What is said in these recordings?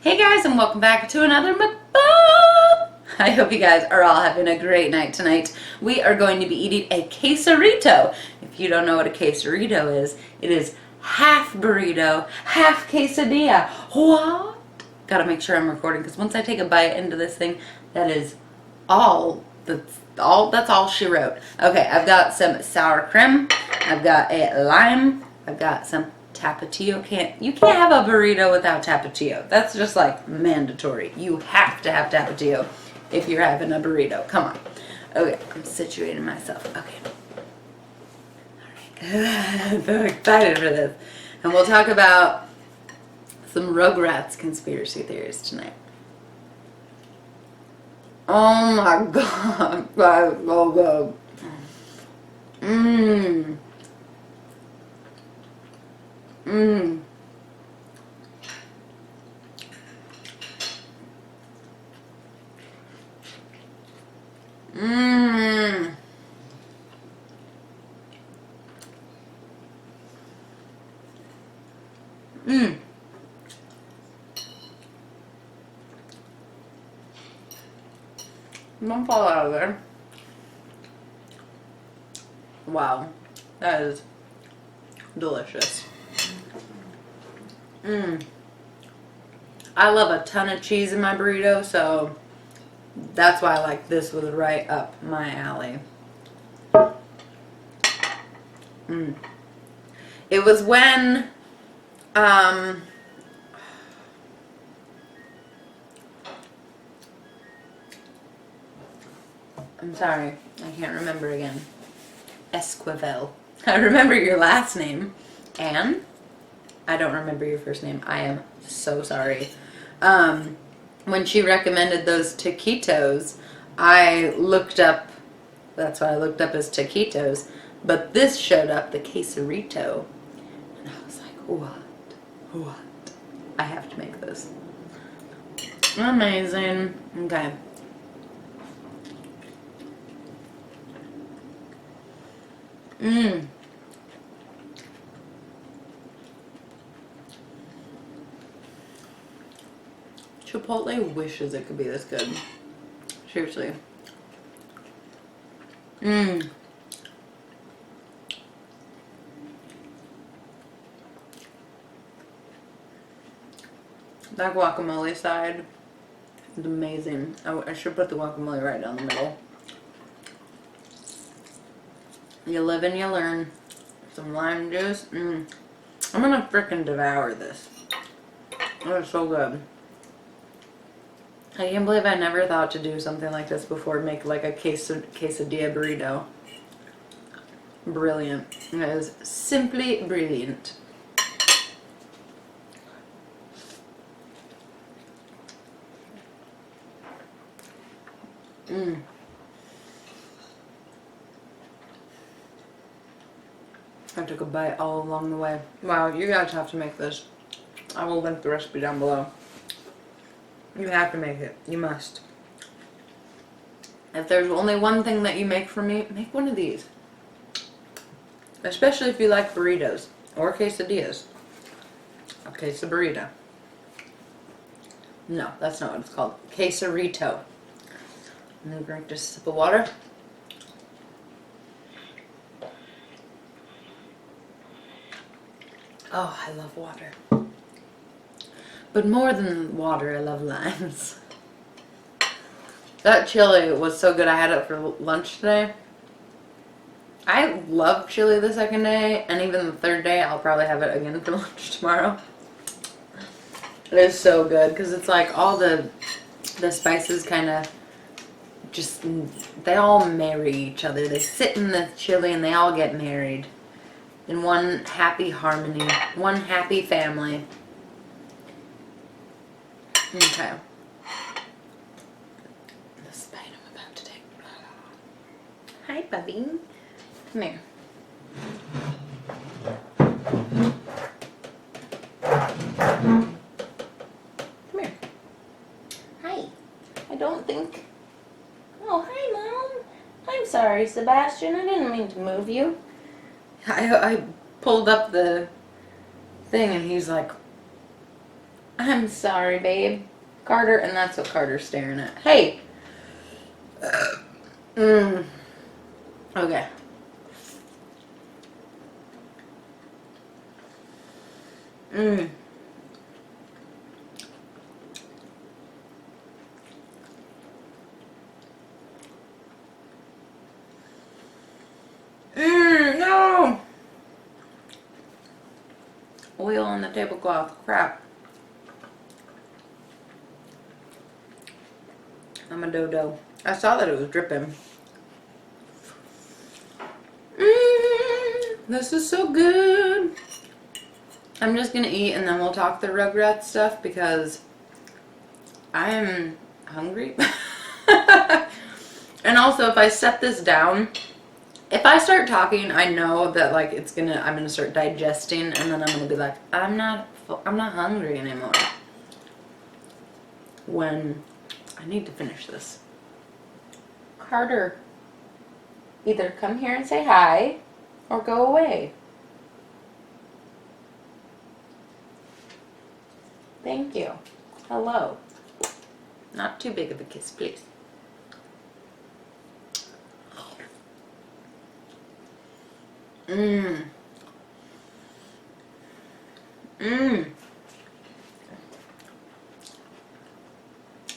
Hey guys, and welcome back to another mukbang! I hope you guys are all having a great night tonight. We are going to be eating a quesarito. If you don't know what a quesarito is, it is half burrito, half quesadilla. What? Gotta make sure I'm recording, because once I take a bite into this thing, that's all she wrote. Okay, I've got some sour cream, I've got a lime, I've got some tapatio. You can't have a burrito without tapatio. That's just like mandatory. You have to have tapatio if you're having a burrito. Come on. Okay, I'm situating myself. Okay. Alright. I'm so excited for this. And we'll talk about some Rugrats conspiracy theories tonight. Oh my god. That's so good. Mmm. Mmm. Mmm. Mmm. Don't fall out of there. Wow. That is delicious. Mmm. I love a ton of cheese in my burrito, so that's why I like this was right up my alley. Mmm. It was when, I'm sorry, I can't remember again. Esquivel. I remember your last name, Anne. I don't remember your first name. I am so sorry. When she recommended those taquitos, I looked up, that's what I looked up as taquitos, but this showed up, the quesarito, and I was like, what? I have to make this. Amazing. Okay. Mmm. Chipotle wishes it could be this good. Seriously. Mmm. That guacamole side is amazing. I should put the guacamole right down the middle. You live and you learn. Some lime juice. Mmm. I'm gonna frickin' devour this. That is so good. I can't believe I never thought to do something like this before. Make like a quesadilla burrito. Brilliant. It is simply brilliant. Mmm. I took a bite all along the way. Wow, you guys have to make this. I will link the recipe down below. You have to make it. You must. If there's only one thing that you make for me, make one of these. Especially if you like burritos or quesadillas. A queso burrito. No, that's not what it's called. Quesarito. I'm gonna drink just a sip of water. Oh, I love water. But more than water, I love limes. That chili was so good. I had it for lunch today. I love chili the second day, and even the third day, I'll probably have it again for lunch tomorrow. It is so good, because it's like all the spices kind of just, they all marry each other. They sit in the chili and they all get married in one happy harmony, one happy family. Okay. This bite I'm about to take. Hi, Bubby. Come here. Come here. Hi. I don't think... Oh, hi, Mom. I'm sorry, Sebastian. I didn't mean to move you. I pulled up the thing and he's like, I'm sorry, babe. Carter, and that's what Carter's staring at. Hey! Okay. No! Oil on the tablecloth. Crap. I'm a dodo. I saw that it was dripping. This is so good. I'm just gonna eat and then we'll talk the Rugrats stuff because I am hungry. And also, if I set this down, if I start talking, I know that like I'm gonna start digesting, and then I'm gonna be like, I'm not hungry anymore. When I need to finish this. Carter, either come here and say hi, or go away. Thank you. Hello. Not too big of a kiss, please.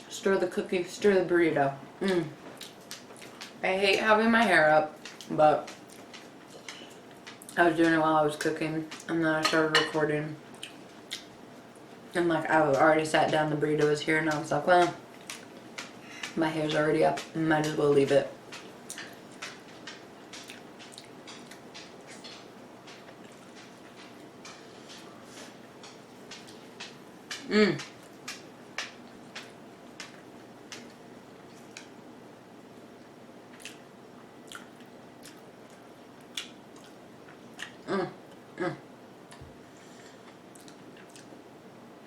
Stir the cookie, stir the burrito. I hate having my hair up, but I was doing it while I was cooking, and then I started recording. And like I already sat down, the burrito was here, and I was like, well, my hair's already up, might as well leave it.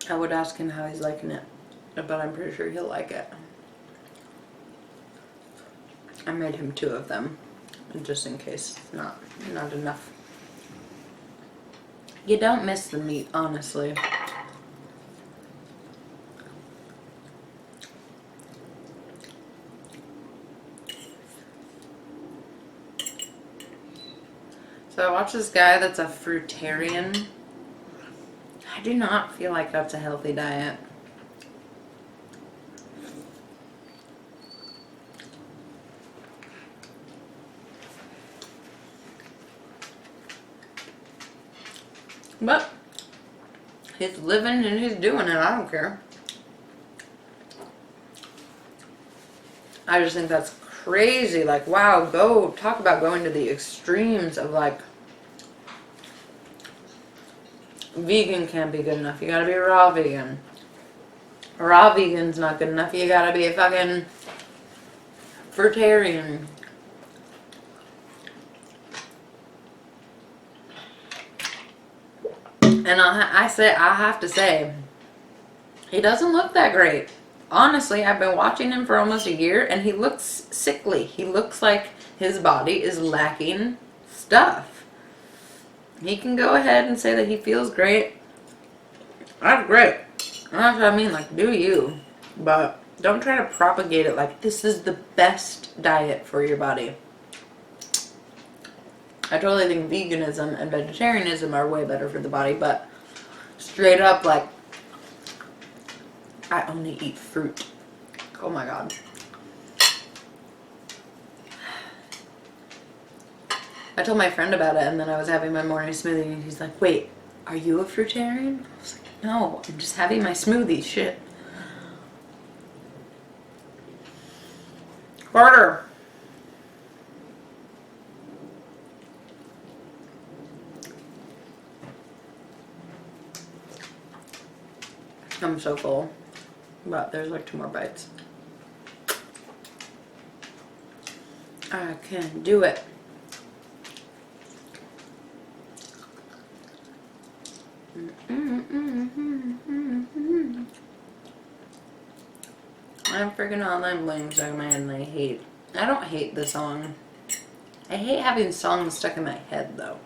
I would ask him how he's liking it, but I'm pretty sure he'll like it. I made him 2 of them, just in case not enough. You don't miss the meat, honestly. So I watched this guy that's a fruitarian. I do not feel like that's a healthy diet. But he's living and he's doing it. I don't care. I just think that's crazy. Like, wow, go talk about going to the extremes of like, vegan can't be good enough. You gotta be raw vegan. Raw vegan's not good enough. You gotta be a fucking fruitarian. And I have to say, he doesn't look that great. Honestly, I've been watching him for almost a year, and he looks sickly. He looks like his body is lacking stuff. He can go ahead and say that he feels great. That's great. That's what I mean, like, do you. But don't try to propagate it like this is the best diet for your body. I totally think veganism and vegetarianism are way better for the body, but straight up, like, I only eat fruit. Oh my god. I told my friend about it, and then I was having my morning smoothie, and he's like, wait, are you a fruitarian? I was like, no, I'm just having my smoothie, shit. Carter. I'm so full, but there's like 2 more bites. I can do it. I'm freaking all them blings out of my head, and I don't hate the song. I hate having songs stuck in my head though.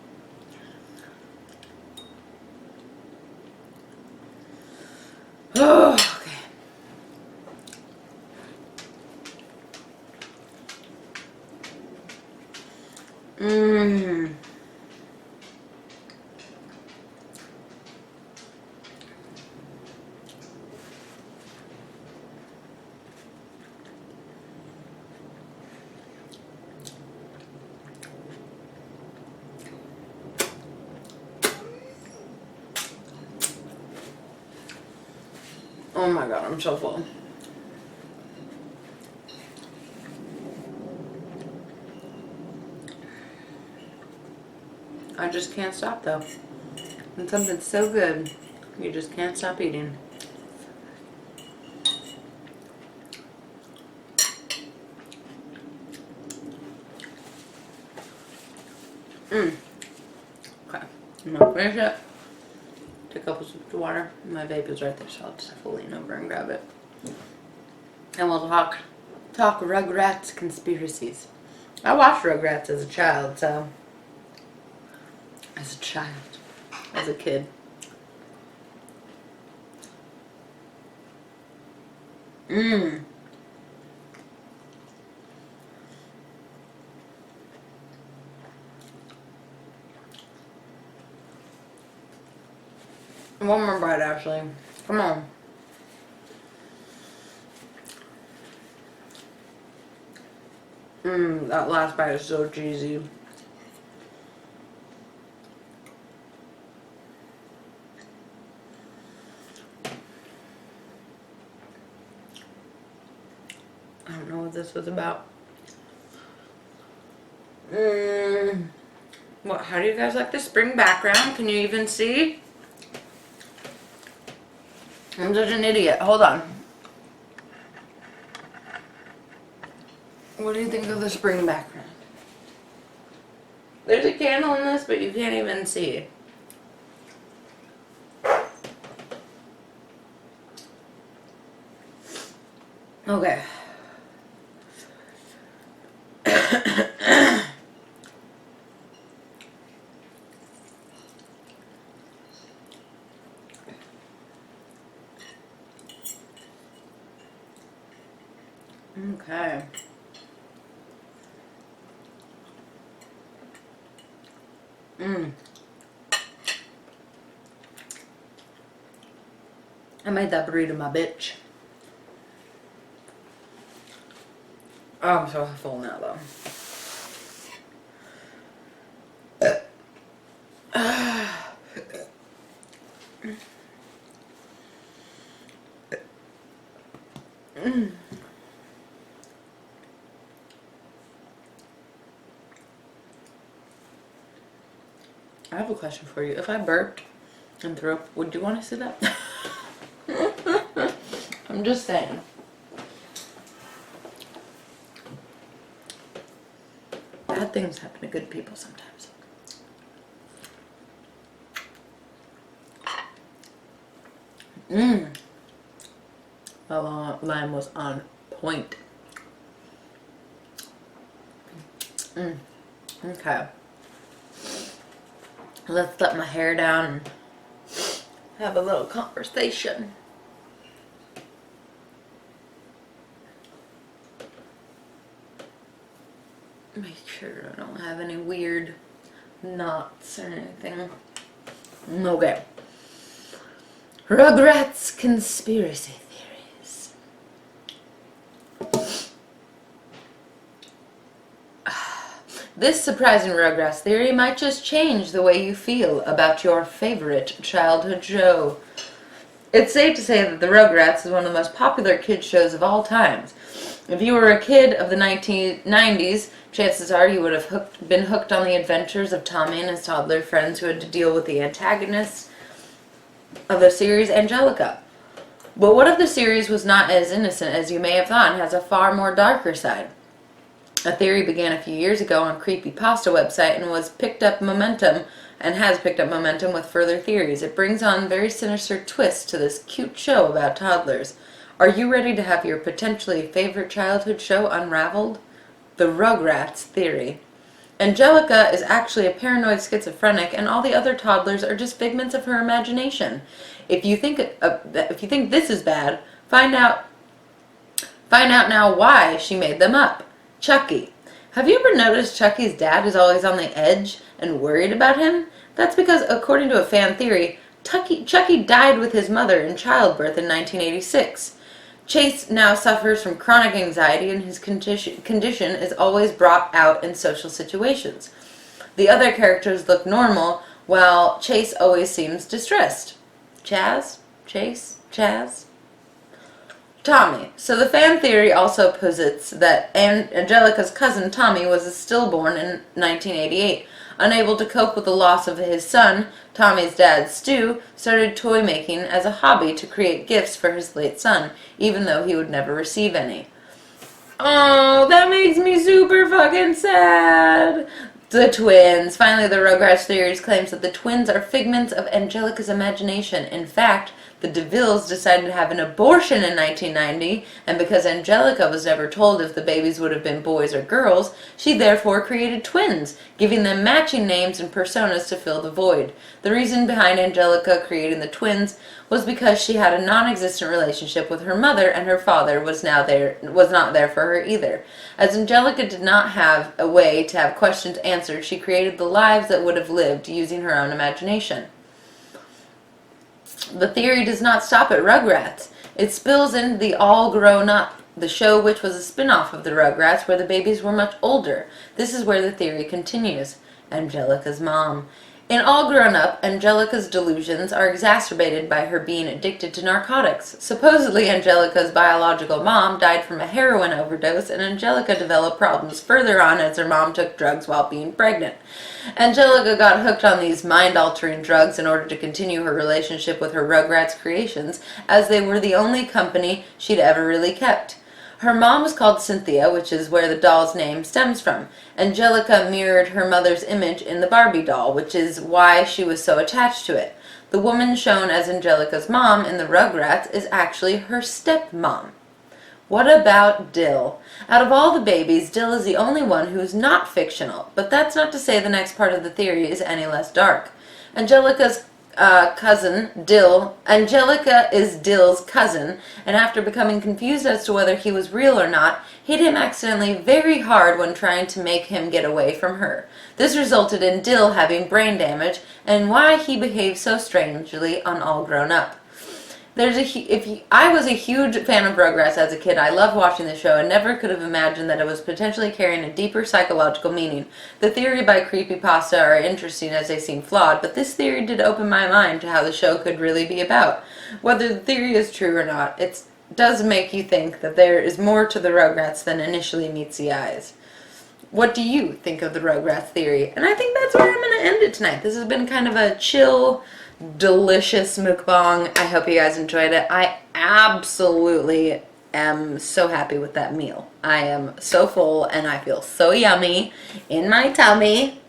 Oh my god, I'm so full. I just can't stop though. And something's so good, you just can't stop eating. Okay, I'm gonna finish it. Take a couple sips of water. My vape is right there, so I'll just have to lean over and grab it. And we'll talk Rugrats conspiracies. I watched Rugrats as a child, so... As a kid. One more bite, Ashley. Come on. That last bite is so cheesy. I don't know what this was about. What? How do you guys like the spring background? Can you even see? I'm such an idiot. Hold on. What do you think of the spring background? There's a candle in this, but you can't even see. Okay. Okay. I made that burrito my bitch. Oh, I'm so full now though. I have a question for you. If I burped and threw up, would you want to see that? I'm just saying. Bad things happen to good people sometimes. The lime was on point. Okay. Let's let my hair down and have a little conversation. Make sure I don't have any weird knots or anything. Okay. Rugrats conspiracy theories. This surprising Rugrats theory might just change the way you feel about your favorite childhood show. It's safe to say that the Rugrats is one of the most popular kids shows of all times. If you were a kid of the 1990s, chances are you would have been hooked on the adventures of Tommy and his toddler friends who had to deal with the antagonists of the series, Angelica. But what if the series was not as innocent as you may have thought and has a far more darker side? A theory began a few years ago on Creepypasta website and has picked up momentum with further theories. It brings on very sinister twists to this cute show about toddlers. Are you ready to have your potentially favorite childhood show unraveled? The Rugrats theory. Angelica is actually a paranoid schizophrenic, and all the other toddlers are just figments of her imagination. If you think this is bad, find out now why she made them up. Chucky. Have you ever noticed Chucky's dad is always on the edge and worried about him? That's because, according to a fan theory, Chucky died with his mother in childbirth in 1986. Chase now suffers from chronic anxiety, and his condition is always brought out in social situations. The other characters look normal, while Chase always seems distressed. Chaz? Chase? Chaz? Tommy. So the fan theory also posits that Angelica's cousin Tommy was stillborn in 1988. Unable to cope with the loss of his son, Tommy's dad, Stu, started toy making as a hobby to create gifts for his late son, even though he would never receive any. Oh, that makes me super fucking sad. The twins. Finally, the Rugrats theories claims that the twins are figments of Angelica's imagination. In fact, the DeVilles decided to have an abortion in 1990, and because Angelica was never told if the babies would have been boys or girls, she therefore created twins, giving them matching names and personas to fill the void. The reason behind Angelica creating the twins was because she had a non-existent relationship with her mother, and her father was not there for her either. As Angelica did not have a way to have questions answered, she created the lives that would have lived using her own imagination. The theory does not stop at Rugrats. It spills into the All Grown Up, the show which was a spin-off of the Rugrats where the babies were much older. This is where the theory continues. Angelica's mom. In All Grown Up, Angelica's delusions are exacerbated by her being addicted to narcotics. Supposedly, Angelica's biological mom died from a heroin overdose, and Angelica developed problems further on as her mom took drugs while being pregnant. Angelica got hooked on these mind-altering drugs in order to continue her relationship with her Rugrats creations, as they were the only company she'd ever really kept. Her mom was called Cynthia, which is where the doll's name stems from. Angelica mirrored her mother's image in the Barbie doll, which is why she was so attached to it. The woman shown as Angelica's mom in the Rugrats is actually her stepmom. What about Dill? Out of all the babies, Dill is the only one who's not fictional, but that's not to say the next part of the theory is any less dark. Angelica is Dill's cousin, and after becoming confused as to whether he was real or not, hit him accidentally very hard when trying to make him get away from her. This resulted in Dill having brain damage, and why he behaved so strangely on All Grown Up. I was a huge fan of Rugrats as a kid. I loved watching the show and never could have imagined that it was potentially carrying a deeper psychological meaning. The theory by Creepypasta are interesting as they seem flawed, but this theory did open my mind to how the show could really be about. Whether the theory is true or not, it does make you think that there is more to the Rugrats than initially meets the eyes. What do you think of the Rugrats theory? And I think that's where I'm going to end it tonight. This has been kind of a chill, delicious mukbang. I hope you guys enjoyed it. I absolutely am so happy with that meal. I am so full and I feel so yummy in my tummy.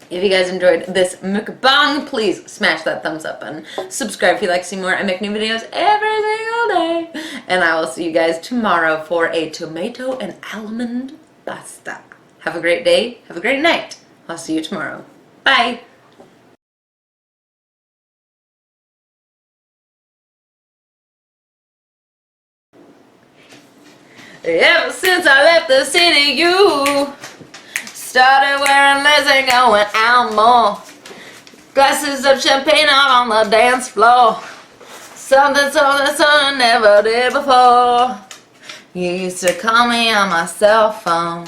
If you guys enjoyed this mukbang, please smash that thumbs up button. Subscribe if you'd like to see more. I make new videos every single day. And I will see you guys tomorrow for a tomato and almond pasta. Have a great day. Have a great night. I'll see you tomorrow. Bye. Ever since I left the city, you started wearing less and going out more. Glasses of champagne out on the dance floor. Something I never did before. You used to call me on my cell phone.